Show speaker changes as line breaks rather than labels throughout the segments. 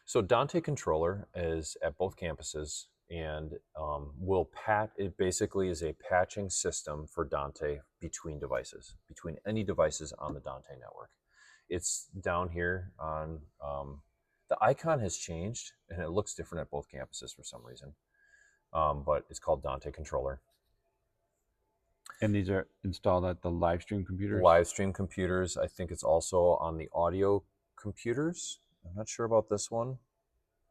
So Dante controller is at both campuses, and it basically is a patching system for Dante between devices, between any devices on the Dante network. It's down here on the icon has changed, and it looks different at both campuses for some reason. But it's called Dante controller.
And these are installed at the live stream computers?
Live stream computers. I think it's also on the audio computers. I'm not sure about this one,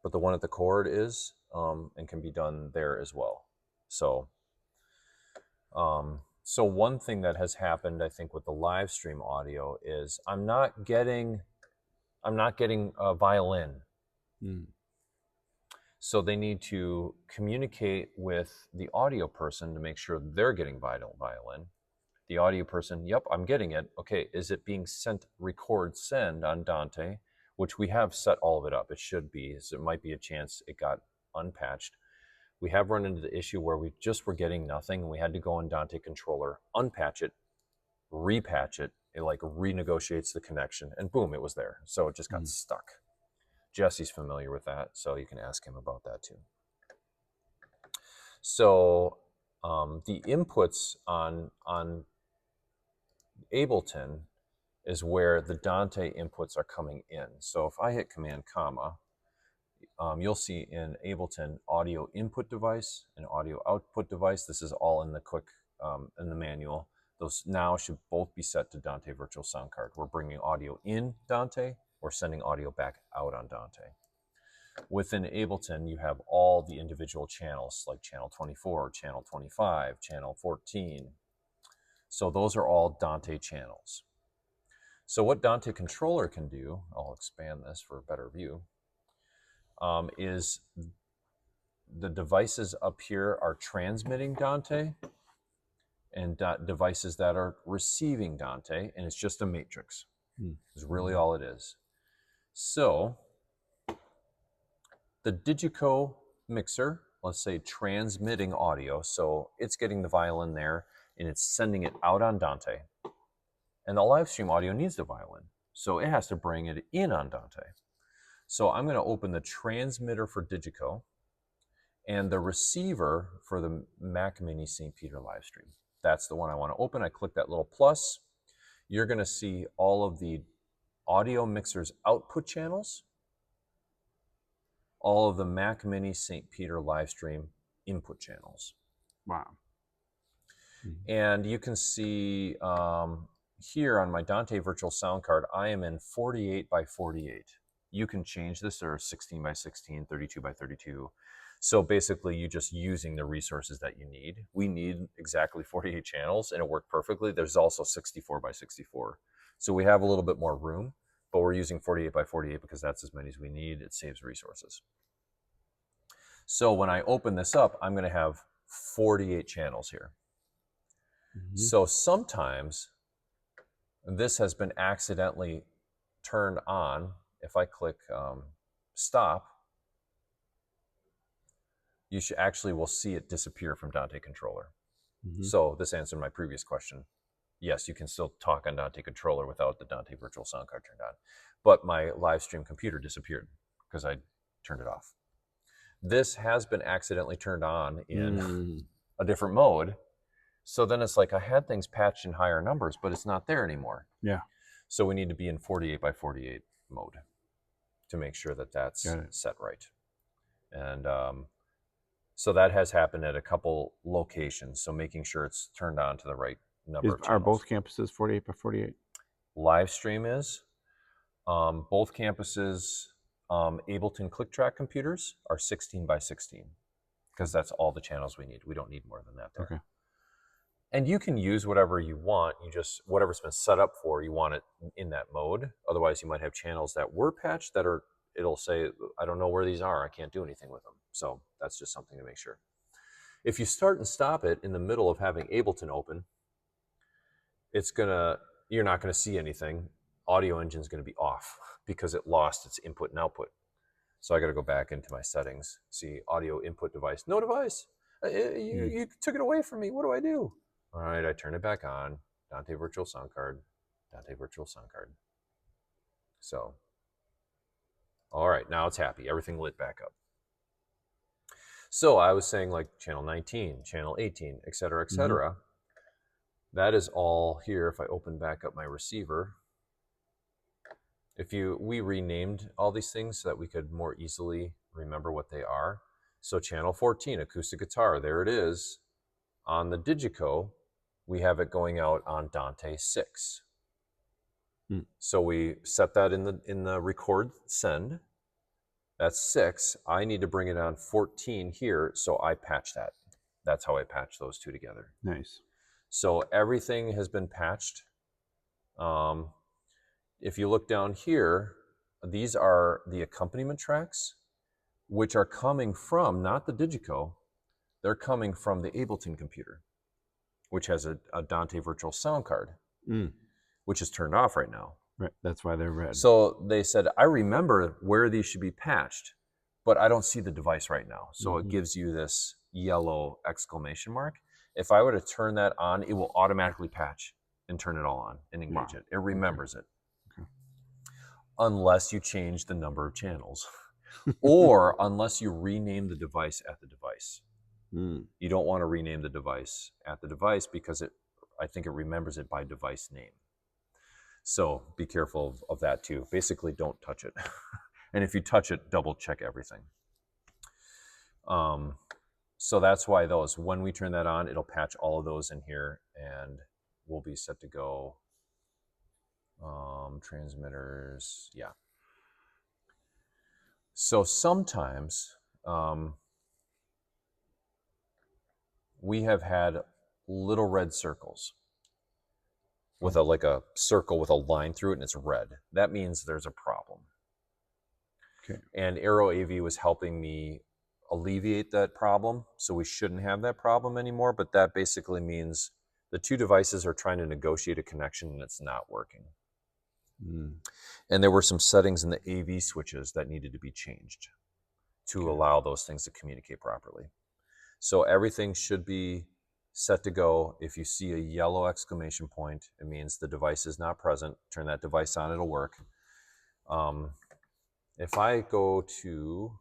but the one at the cord is, and can be done there as well. So one thing that has happened, I think, with the live stream audio is I'm not getting a violin.
Mm.
So they need to communicate with the audio person to make sure they're getting violin. The audio person, yep, I'm getting it. Okay, is it being sent record send on Dante, which we have set all of it up. It should be. So it might be a chance it got unpatched. We have run into the issue where we just were getting nothing, and we had to go in Dante controller, unpatch it, repatch it. It like renegotiates the connection, and boom, it was there. So it just got stuck. Jesse's familiar with that, so you can ask him about that too. So the inputs on Ableton is where the Dante inputs are coming in. So if I hit Command comma, you'll see in Ableton audio input device and audio output device. This is all in the in the manual. Those now should both be set to Dante Virtual Sound Card. We're bringing audio in Dante. We're sending audio back out on Dante. Within Ableton, you have all the individual channels, like channel 24, channel 25, channel 14. So those are all Dante channels. So what Dante controller can do, I'll expand this for a better view, is the devices up here are transmitting Dante, and devices that are receiving Dante, and it's just a matrix. Is really all it is. So the Digico mixer, let's say transmitting audio, so it's getting the violin there, and it's sending it out on Dante. And the live stream audio needs the violin, so it has to bring it in on Dante. So I'm going to open the transmitter for Digico and the receiver for the Mac Mini St. Peter live stream. That's the one I want to open. I click that little plus. You're going to see all of the audio mixer's output channels, all of the Mac Mini St. Peter live stream input channels.
Wow.
And you can see here on my Dante Virtual Sound Card, I am in 48 by 48. You can change this, or 16 by 16, 32 by 32. So basically, you're just using the resources that you need. We need exactly 48 channels, and it worked perfectly. There's also 64 by 64. So we have a little bit more room, but we're using 48 by 48 because that's as many as we need. It saves resources. So when I open this up, I'm going to have 48 channels here. So sometimes this has been accidentally turned on. If I click stop, you should actually will see it disappear from Dante controller. So this answered my previous question. Yes, you can still talk on Dante controller without the Dante Virtual Sound Card turned on. But my live stream computer disappeared because I turned it off. This has been accidentally turned on in a different mode. So then it's like I had things patched in higher numbers, but it's not there anymore.
Yeah.
So we need to be in 48 by 48 mode to make sure that that's set right. And so that has happened at a couple locations. So making sure it's turned on to the right number of channels.
Are both campuses 48 by 48?
Live stream is. Both campuses, Ableton ClickTrack computers are 16 by 16 because that's all the channels we need. We don't need more than that there.
Okay.
And you can use whatever you want. You just, whatever's been set up for, you want it in that mode. Otherwise, you might have channels that were patched that are, it'll say, I don't know where these are. I can't do anything with them. So that's just something to make sure. If you start and stop it in the middle of having Ableton open, you're not gonna see anything. Audio Engine's gonna be off because it lost its input and output. So I gotta go back into my settings, see audio input device, no device. You took it away from me, what do I do? All right, I turn it back on, Dante Virtual Sound Card, Dante Virtual Sound Card. So All right, now it's happy. Everything lit back up. So I was saying like channel 19, channel 18, et cetera, et
Mm-hmm.
cetera. That is all here. If I open back up my receiver, we renamed all these things so that we could more easily remember what they are. So channel 14, acoustic guitar, there it is. On the Digico, we have it going out on Dante 6. So we set that in the record send. That's 6. I need to bring it on 14 here, so I patch that. That's how I patch those two together.
Nice.
So everything has been patched. If you look down here, these are the accompaniment tracks, which are coming from not the Digico, they're coming from the Ableton computer, which has a Dante virtual sound card, which is turned off right now.
Right. That's why they're red.
So they said, I remember where these should be patched, but I don't see the device right now. So it gives you this yellow exclamation mark. If I were to turn that on, it will automatically patch and turn it all on and engage it. It remembers it.
Okay.
Unless you change the number of channels or unless you rename the device at the device. You don't want to rename the device at the device because I think it remembers it by device name. So be careful of that too. Basically, don't touch it. And if you touch it, double check everything. So that's why when we turn that on, it'll patch all of those in here and we'll be set to go. Transmitters, yeah. So sometimes we have had little red circles with like a circle with a line through it and it's red. That means there's a problem.
Okay.
And Aero AV was helping me alleviate that problem, so we shouldn't have that problem anymore, but that basically means the two devices are trying to negotiate a connection and it's not working. And there were some settings in the AV switches that needed to be changed to allow those things to communicate properly. So everything should be set to go. If you see a yellow exclamation point, it means the device is not present. Turn that device on, it'll work. If I go to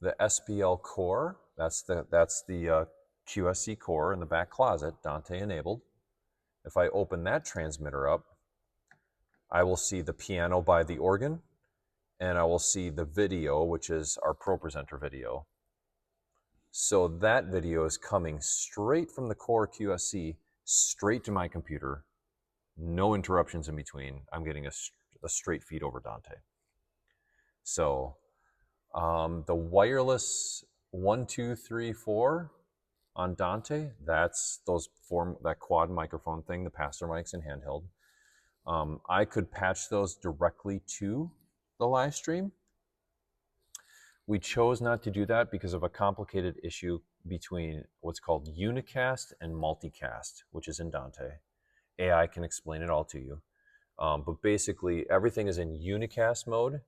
the SPL core, that's the QSC core in the back closet, Dante enabled. If I open that transmitter up, I will see the piano by the organ, and I will see the video, which is our Pro Presenter video. So that video is coming straight from the core QSC, straight to my computer, no interruptions in between. I'm getting a straight feed over Dante. So the wireless 1, 2, 3, 4 on Dante, that's that quad microphone thing, the pastor mics and handheld. I could patch those directly to the live stream. We chose not to do that because of a complicated issue between what's called unicast and multicast, which is in Dante. AI can explain it all to you. But basically, everything is in unicast mode,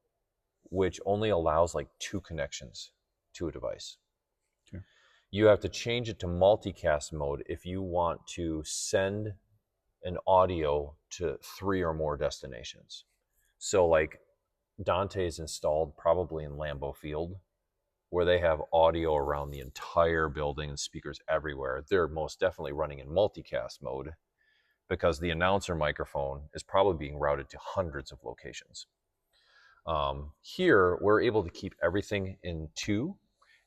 which only allows like 2 connections to a device. Okay. You have to change it to multicast mode if you want to send an audio to 3 or more destinations. So like Dante is installed probably in Lambeau Field, where they have audio around the entire building and speakers everywhere. They're most definitely running in multicast mode because the announcer microphone is probably being routed to hundreds of locations. Here, we're able to keep everything in 2.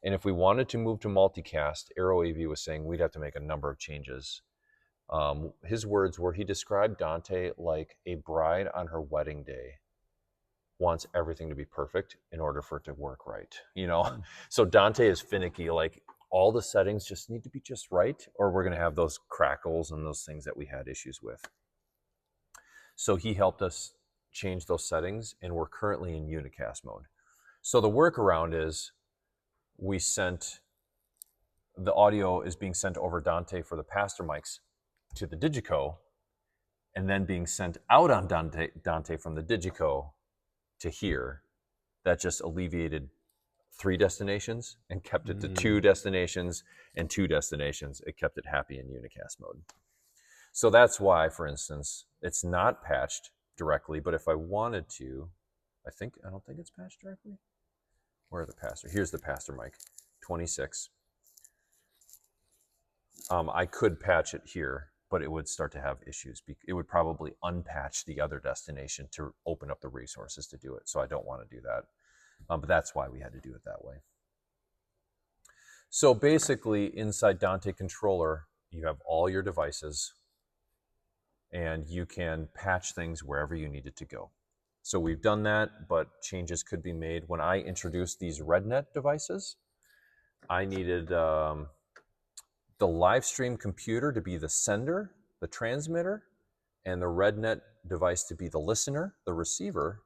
And if we wanted to move to multicast, Aero AV was saying we'd have to make a number of changes. His words were, he described Dante like a bride on her wedding day wants everything to be perfect in order for it to work right, So Dante is finicky, like all the settings just need to be just right, or we're going to have those crackles and those things that we had issues with. So he helped us change those settings, and we're currently in unicast mode. So the workaround is the audio is being sent over Dante for the pastor mics to the Digico, and then being sent out on Dante from the Digico to here. That just alleviated 3 destinations and kept it to 2 destinations and 2 destinations. It kept it happy in unicast mode. So that's why, for instance, it's not patched directly, but if I wanted to, I don't think it's patched directly. Where are the pastor? Here's the pastor mic, 26. I could patch it here, but it would start to have issues. It would probably unpatch the other destination to open up the resources to do it. So I don't want to do that. But that's why we had to do it that way. So basically, inside Dante Controller, you have all your devices, and you can patch things wherever you need it to go. So we've done that, but changes could be made. When I introduced these RedNet devices, I needed the live stream computer to be the sender, the transmitter, and the RedNet device to be the listener, the receiver.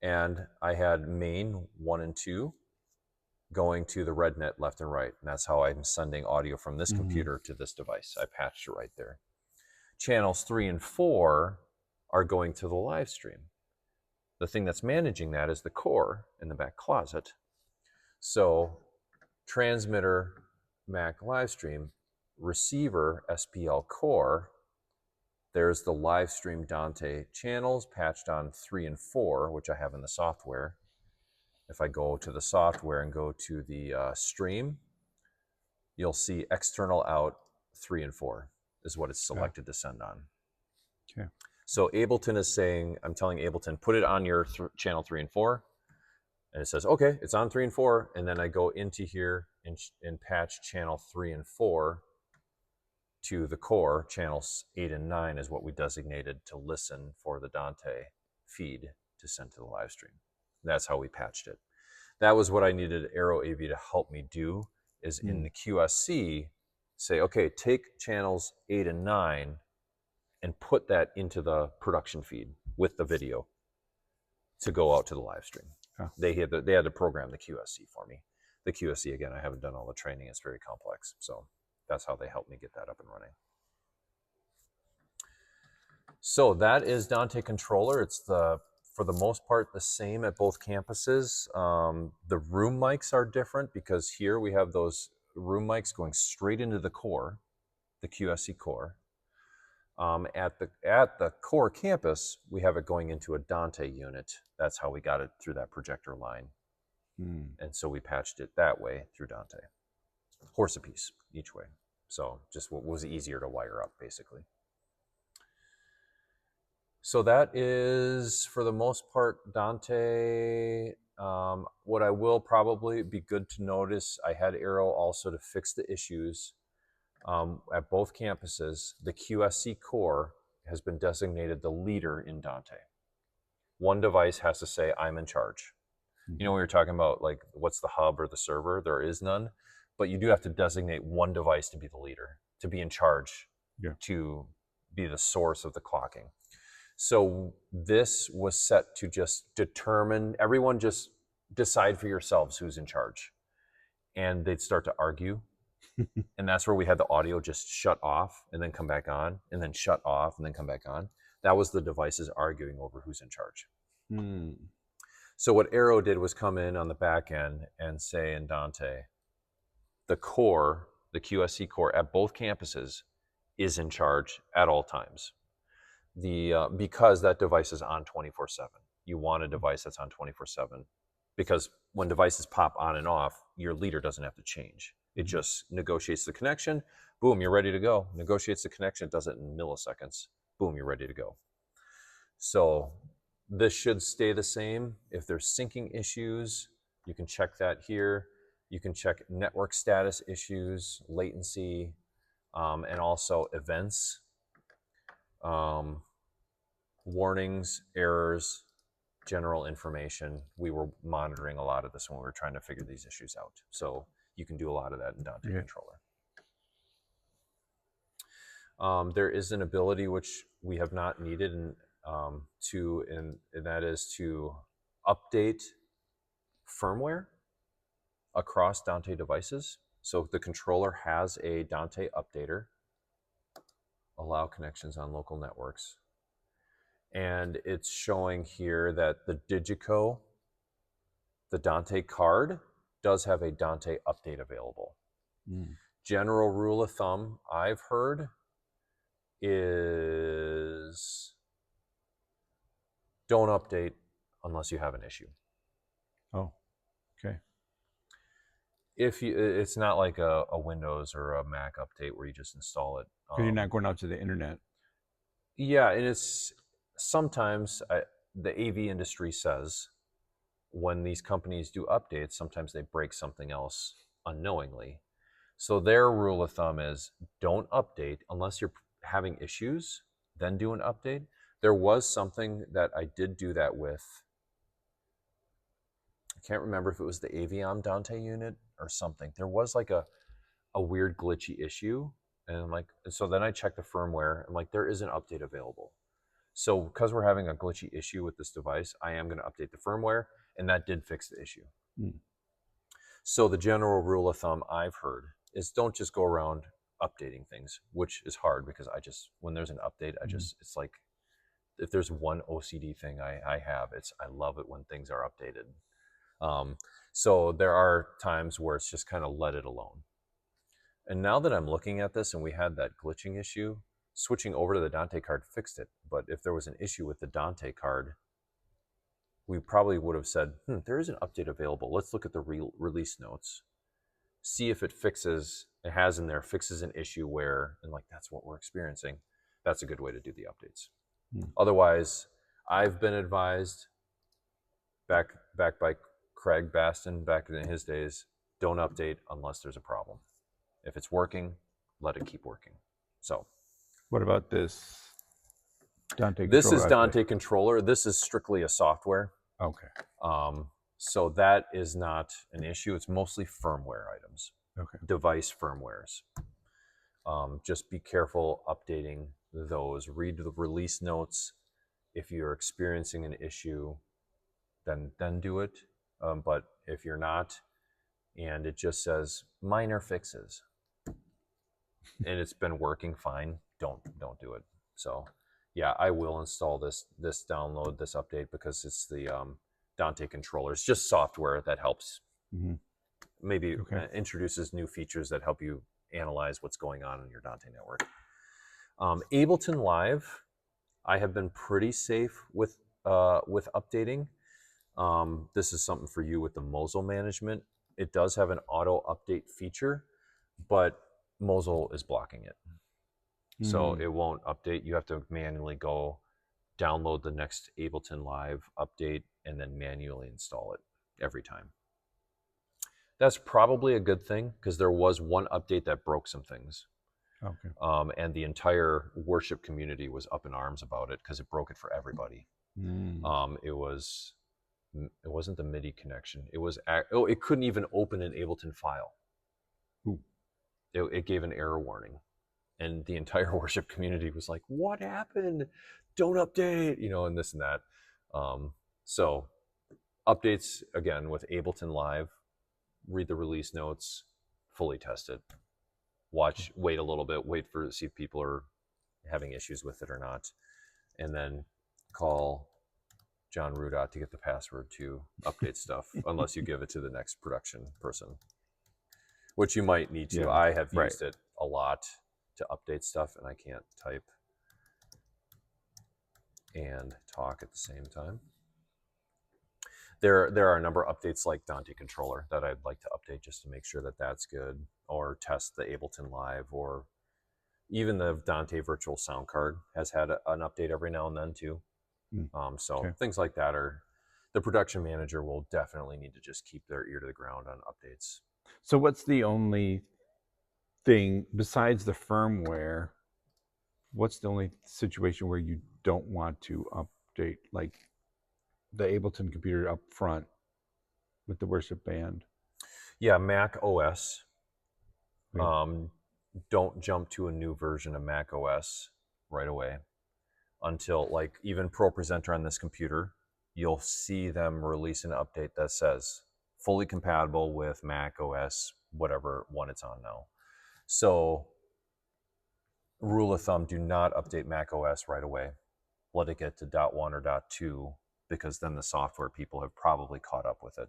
And I had main 1 and 2 going to the RedNet left and right. And that's how I'm sending audio from this computer to this device. I patched it right there. Channels 3 and 4 are going to the live stream. The thing that's managing that is the core in the back closet. So transmitter, Mac live stream, receiver, SPL core, there's the live stream Dante channels patched on 3 and 4, which I have in the software. If I go to the software and go to the stream, you'll see external out 3 and 4 is what it's selected to send on.
Okay.
So Ableton is saying, I'm telling Ableton, put it on your channel 3 and 4. And it says, okay, it's on 3 and 4. And then I go into here and patch channel 3 and 4 to the core. Channels 8 and 9 is what we designated to listen for the Dante feed to send to the live stream. That's how we patched it. That was what I needed Aero AV to help me do, is in the QSC, say, okay, take channels 8 and 9 and put that into the production feed with the video to go out to the live stream.
Oh.
They had to program the QSC for me. The QSC, again, I haven't done all the training. It's very complex. So that's how they helped me get that up and running. So that is Dante Controller. It's for the most part the same at both campuses. The room mics are different because here we have those room mics going straight into the core, the QSC core. At the core campus, we have it going into a Dante unit. That's how we got it through that projector line. And so we patched it that way through Dante. Horse apiece each way. So just what was easier to wire up, basically. So that is, for the most part, Dante. What I will probably be good to notice, I had Aero also to fix the issues. At both campuses, the QSC core has been designated the leader in Dante. One device has to say, I'm in charge. You know, we were talking about, like, what's the hub or the server? There is none. But you do have to designate one device to be the leader, to be in charge, to be the source of the clocking. So this was set to just determine, everyone just decide for yourselves who's in charge. And they'd start to argue. And that's where we had the audio just shut off and then come back on, and then shut off and then come back on. That was the devices arguing over who's in charge. So what Aero did was come in on the back end and say in Dante, the core, the QSC core at both campuses is in charge at all times. Because that device is on 24/7. You want a device that's on 24/7 because when devices pop on and off, your leader doesn't have to change. It just negotiates the connection. Boom, you're ready to go. Negotiates the connection. It does it in milliseconds. Boom, you're ready to go. So this should stay the same. If there's syncing issues, you can check that here. You can check network status issues, latency, and also events, warnings, errors, general information. We were monitoring a lot of this when we were trying to figure these issues out. So you can do a lot of that in Dante Controller. There is an ability which we have not needed and that is to update firmware across Dante devices. So the controller has a Dante updater, allow connections on local networks. And it's showing here that the Digico, the Dante card, does have a Dante update available. General rule of thumb I've heard is don't update unless you have an issue.
Oh, okay.
If you, it's not like a Windows or a Mac update where you just install it.
Because you're not going out to the internet.
Yeah, and it's sometimes the AV industry says when these companies do updates, sometimes they break something else unknowingly. So their rule of thumb is don't update unless you're having issues, then do an update. There was something that I did do that with. I can't remember if it was the Aviom Dante unit or something. There was like a weird glitchy issue. And I'm like, so then I checked the firmware. I'm like, there is an update available. So because we're having a glitchy issue with this device, I am going to update the firmware, and that did fix the issue.
Mm.
So the general rule of thumb I've heard is don't just go around updating things, which is hard because when there's an update, it's like, if there's one OCD thing I have, I love it when things are updated. So there are times where it's just kind of let it alone. And now that I'm looking at this and we had that glitching issue, switching over to the Dante card fixed it. But if there was an issue with the Dante card, we probably would have said, there is an update available. Let's look at the release notes, see if it has in there, fixes an issue where, and like, that's what we're experiencing. That's a good way to do the updates. Otherwise, I've been advised back by Craig Baston back in his days, don't update unless there's a problem. If it's working, let it keep working. So
what about this Dante
this
controller?
is Dante controller. This is strictly a software.
Okay.
So that is not an issue. It's mostly firmware items.
Okay.
Device firmwares. Just be careful updating those. Read the release notes. If you're experiencing an issue, then do it. But if you're not, and it just says minor fixes, and it's been working fine, don't do it. So yeah, I will install this download, this update, because it's the Dante controller. It's just software that helps. Maybe introduces new features that help you analyze what's going on in your Dante network. Ableton Live, I have been pretty safe with updating. This is something for you with the Mosel management. It does have an auto update feature, but Mosel is blocking it. So it won't update. You have to manually go download the next Ableton Live update and then manually install it every time. That's probably a good thing because there was one update that broke some things.
Okay.
And the entire worship community was up in arms about it because it broke it for everybody. It wasn't the MIDI connection. It couldn't even open an Ableton file. It gave an error warning. And the entire worship community was like, what happened? Don't update, and this and that. So updates, again, with Ableton Live, read the release notes, fully test it. Wait a little bit, see if people are having issues with it or not. And then call John Rudott to get the password to update stuff, unless you give it to the next production person, which you might need to. Yeah, I have used it a lot to update stuff, and I can't type and talk at the same time. There are a number of updates like Dante controller that I'd like to update just to make sure that that's good, or test the Ableton Live, or even the Dante virtual sound card has had an update every now and then too. Things like that the production manager will definitely need to just keep their ear to the ground on updates.
So what's the only thing besides the firmware? What's the only situation where you don't want to update, like the Ableton computer up front with the worship band?
Yeah, Mac OS. Don't jump to a new version of Mac OS right away until, like, even Pro Presenter on this computer, you'll see them release an update that says fully compatible with Mac OS, whatever one it's on now. So rule of thumb, do not update Mac OS right away. Let it get to .1 or .2, because then the software people have probably caught up with it.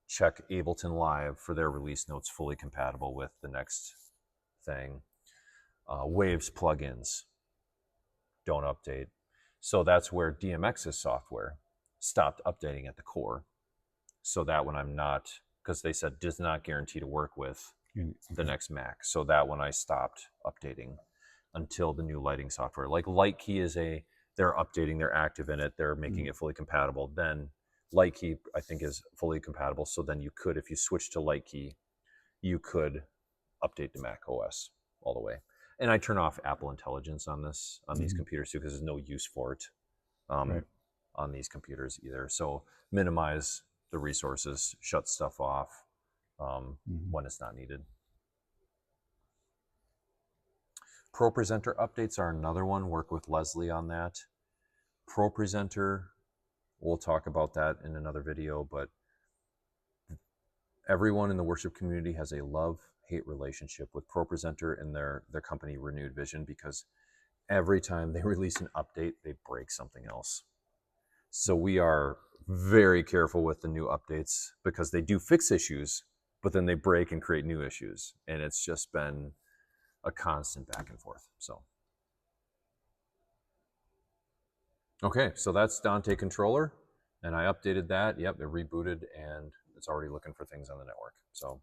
Check Ableton Live for their release notes fully compatible with the next thing. Waves plugins, don't update. So that's where DMX's software stopped updating at the core, so that when I'm not, because they said does not guarantee to work with the next Mac, so that when I stopped updating until the new lighting software, like LightKey they're updating, they're active in it, they're making it fully compatible. Then LightKey, I think, is fully compatible. So then you could, if you switch to LightKey, you could update the Mac OS all the way. And I turn off Apple Intelligence on these computers too, because there's no use for it
Right.
on these computers either. So minimize the resources, shut stuff off when it's not needed. ProPresenter updates are another one. Work with Leslie on that. ProPresenter, we'll talk about that in another video, but everyone in the worship community has a love-hate relationship with ProPresenter and their company Renewed Vision, because every time they release an update, they break something else. So we are very careful with the new updates, because they do fix issues, but then they break and create new issues. And it's just been a constant back and forth. So, okay, so that's Dante controller. And I updated that. Yep, it rebooted and it's already looking for things on the network. So